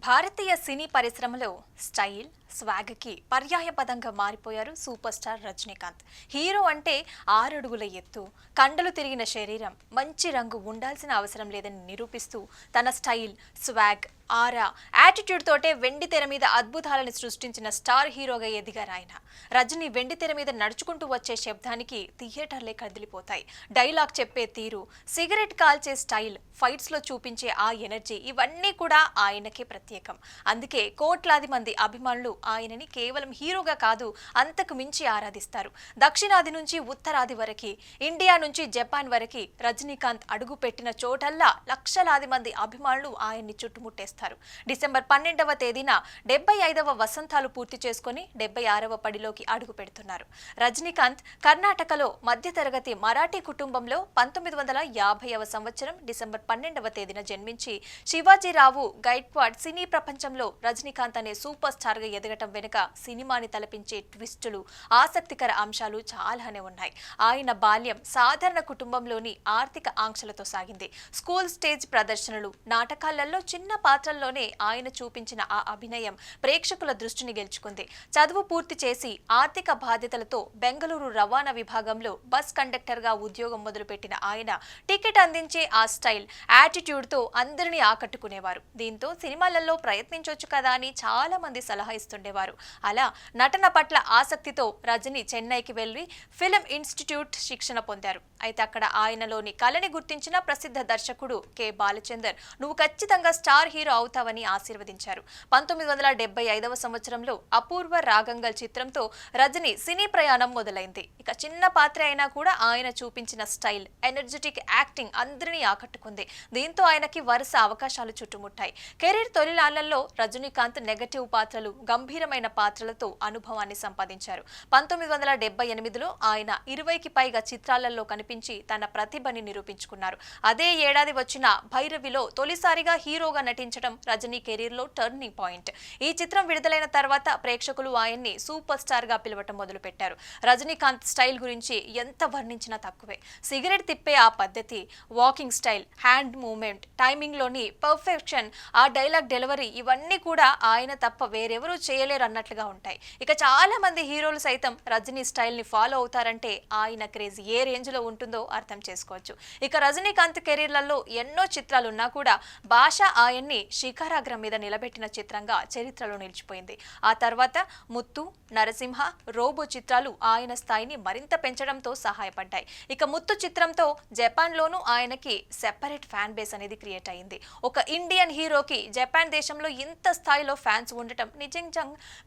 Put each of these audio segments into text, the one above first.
భారతీయ సినీ పరిశ్రమలో స్టైల్ స్వాగ్కి పర్యాయపదంగా మారిపోయారు super star Rajinikanth. Hero అంటే 6 అడుగుల ఎత్తు, కండలు తిరిగిన శరీరం, మంచి రంగు ఉండాల్సిన అవసరం లేదని నిరూపిస్తూ తన స్టైల్, స్వాగ్, ఆరా, యాటిట్యూడ్ తోటే వెండి తెర మీద అద్భుతాలను సృష్టించిన స్టార్ హీరోగా ఎదిగారు ఆయన. రజనీ వెండి తెర మీద నడుచుకుంటూ వచ్చే శబ్దానికి థియేటర్లే కదిలిపోతాయి. డైలాగ్ చెప్పే తీరు, సిగరెట్ కాల్చే స్టైల్, ఫైట్స్ లో చూపించే ఆ ఎనర్జీ ఇవన్నీ కూడా ఆయనకే ప్రత్యేకం. అందుకే కోట్లాది మంది అభిమానులు ఆయనని కేవలం హీరోగా కాదు అంతకు మించి ఆరాధిస్తారు. దక్షిణాది నుంచి ఉత్తరాది వరకు, ఇండియా నుంచి జపాన్ వరకు రజనీకాంత్ అడుగు పెట్టిన చోటల్లా లక్షలాది మంది అభిమానులు ఆయన్ని చుట్టుముట్టేస్తారు. డిసెంబర్ 12వ తేదీన 75వ వసంతాలు పూర్తి చేసుకుని 76వ పడిలోకి అడుగు పెడుతున్నారు. రజనీకాంత్ కర్ణాటకలో మధ్యతరగతి మరాఠీ కుటుంబంలో 1950వ సంవత్సరం డిసెంబర్ 12వ తేదీన జన్మించి శివాజీరావు గైక్వాడ్ సినీ ప్రపంచంలో రజనీకాంత్ అనే సూపర్ స్టార్ గా ఎదగటం వెనుక సినిమాని తలపించే ట్విస్టులు, ఆసక్తికర అంశాలు చాలానే ఉన్నాయి. ఆయన బాల్యం సాధారణ కుటుంబంలోని ఆర్థిక ఆంక్షలతో సాగింది. స్కూల్ స్టేజ్ ప్రదర్శనలు, నాటకాలలో చిన్న పాత్రల్లోనే ఆయన చూపించిన ఆ అభినయం ప్రేక్షకుల దృష్టిని గెలుచుకుంది. చదువు పూర్తి చేసి ఆర్థిక బాధ్యతలతో బెంగళూరు రవాణా విభాగంలో బస్ కండక్టర్ గా ఉద్యోగం మొదలుపెట్టిన ఆయన టికెట్ అందించే ఆ స్టైల్, యాటిట్యూడ్ తో అందరినీ ఆకట్టుకునేవారు. దీంతో సినిమాలలో ప్రయత్నించొచ్చు కదా అని చాలా మంది సలహా ఇస్తుండేవారు. అలా నటన పట్ల ఆసక్తితో రజనీ చెన్నైకి వెళ్లి ఫిల్మ్ ఇన్స్టిట్యూట్ శిక్షణ పొందారు. అయితే అక్కడ ఆయనలోని కళని గుర్తించిన ప్రసిద్ధ దర్శకుడు కె బాలచందర్ నువ్వు ఖచ్చితంగా స్టార్ హీరో అవుతావని ఆశీర్వదించారు. 1975వ సంవత్సరంలో అపూర్వ రాగంగల్ చిత్రంతో రజనీ సినీ ప్రయాణం మొదలైంది. ఇక చిన్న పాత్ర అయినా కూడా ఆయన చూపించిన స్టైల్, ఎనర్జెటిక్ యాక్టింగ్ అందరినీ ఆకట్టుకుంది. దీంతో ఆయనకి వరుస అవకాశాలు చుట్టుముట్టాయి. కెరీర్ తొలినాళ్లలో రజనీకాంత్ నెగటివ్ పాత్రలు, గంభీరమైన పాత్రలతో అనుభవాన్ని సంపాదించారు. 1978లో ఆయన 20కి పైగా చిత్రాలలో కనిపించి తన ప్రతిభని నిరూపించుకున్నారు. అదే ఏడాది వచ్చిన భైరవిలో తొలిసారిగా హీరోగా నటించడం రజనీ కెరీర్ లో టర్నింగ్ పాయింట్. ఈ చిత్రం విడుదలైన తర్వాత ప్రేక్షకులు ఆయన్ని సూపర్ స్టార్ గా పిలవటం మొదలుపెట్టారు. రజనీకాంత్ స్టైల్ గురించి ఎంత వర్ణించినా తక్కువే. సిగరెట్ తిప్పే ఆ పద్ధతి, walking style, hand movement, timing లోని పర్ఫెక్షన్, ఆ డైలాగ్ డెలివరీ ఇవన్నీ కూడా ఆయన తప్ప వేరెవరూ చేయలేరు అన్నట్లుగా ఉంటాయి. ఇక చాలా మంది హీరోలు సైతం రజనీ స్టైల్ ని ఫాలో అవుతారంటే ఆయన క్రేజ్ ఏ రేంజ్ లో ఉంటుందో అర్థం చేసుకోవచ్చు. ఇక రజనీకాంత్ కెరీర్లలో ఎన్నో చిత్రాలు ఉన్నా కూడా భాష ఆయన్ని శిఖరాగ్రం మీద నిలబెట్టిన చిత్రంగా చరిత్రలో నిలిచిపోయింది. ఆ తర్వాత ముత్తు, నరసింహ, రోబో చిత్రాలు ఆయన స్థాయిని మరింత పెంచడంతో సహాయపడ్డాయి. ఇక ముత్తు చిత్రంతో జపాన్ లోనూ ఆయనకి సెపరేట్ ఫ్యాన్ బేస్ అనేది క్రియేట్ అయింది. ఒక ఇండియన్ హీరోకి జపాన్ దేశంలో ఇంత స్థాయిలో ఫ్యాన్స్ ఉండటం నిజంగా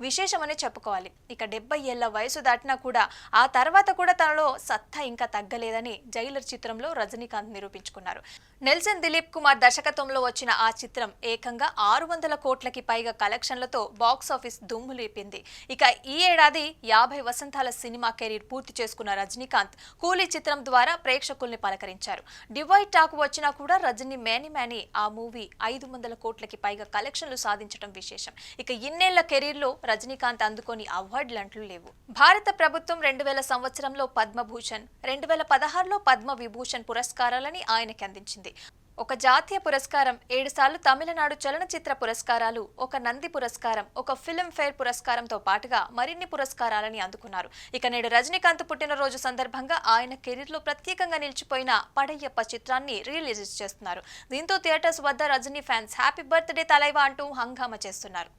విశేషమనే చెప్పుకోవాలి. ఇక 70 ఏళ్ల వయసు దాటినా కూడా ఆ తర్వాత కూడా తనలో సత్తా ఇంకా తగ్గలేదని జైలర్ చిత్రంలో రజనీకాంత్ నిరూపించుకున్నారు. నెల్సన్ దిలీప్ కుమార్ దర్శకత్వంలో వచ్చిన ఆ చిత్రం ఏకంగా 600 కోట్లకి పైగా కలెక్షన్లతో బాక్సాఫీస్ దుమ్ము లేపింది. ఇక ఈ ఏడాది 50 వసంతాల సినిమా కెరీర్ పూర్తి చేసుకున్న రజనీకాంత్ కూలీ చిత్రం ద్వారా ప్రేక్షకుల్ని పలకరించారు. డివైడ్ టాక్ వచ్చినా కూడా రజనీ మేని ఆ మూవీ 500 కోట్లకి పైగా కలెక్షన్లు సాధించడం విశేషం. ఇక ఇన్నేళ్ల కెరీర్ లో రజనీకాంత్ అందుకొని అవార్డులంటూ లేవు. భారత ప్రభుత్వం 2000 సంవత్సరంలో పద్మభూషణ్, 2016లో పద్మ విభూషణ్ పురస్కారాలని ఆయనకి అందించింది. ఒక జాతీయ పురస్కారం, 7 సార్లు తమిళనాడు చలనచిత్ర పురస్కారాలు, ఒక నంది పురస్కారం, ఒక ఫిల్మ్ ఫేర్ పురస్కారంతో పాటుగా మరిన్ని పురస్కారాలని అందుకున్నారు. ఇక నేడు రజనీకాంత్ పుట్టినరోజు సందర్భంగా ఆయన కెరీర్ లో ప్రత్యేకంగా నిలిచిపోయిన పడయ్యప్ప చిత్రాన్ని రిలీజ్ చేస్తున్నారు. దీంతో థియేటర్స్ వద్ద రజనీ ఫ్యాన్స్ హ్యాపీ బర్త్డే తలైవా అంటూ హంగామా చేస్తున్నారు.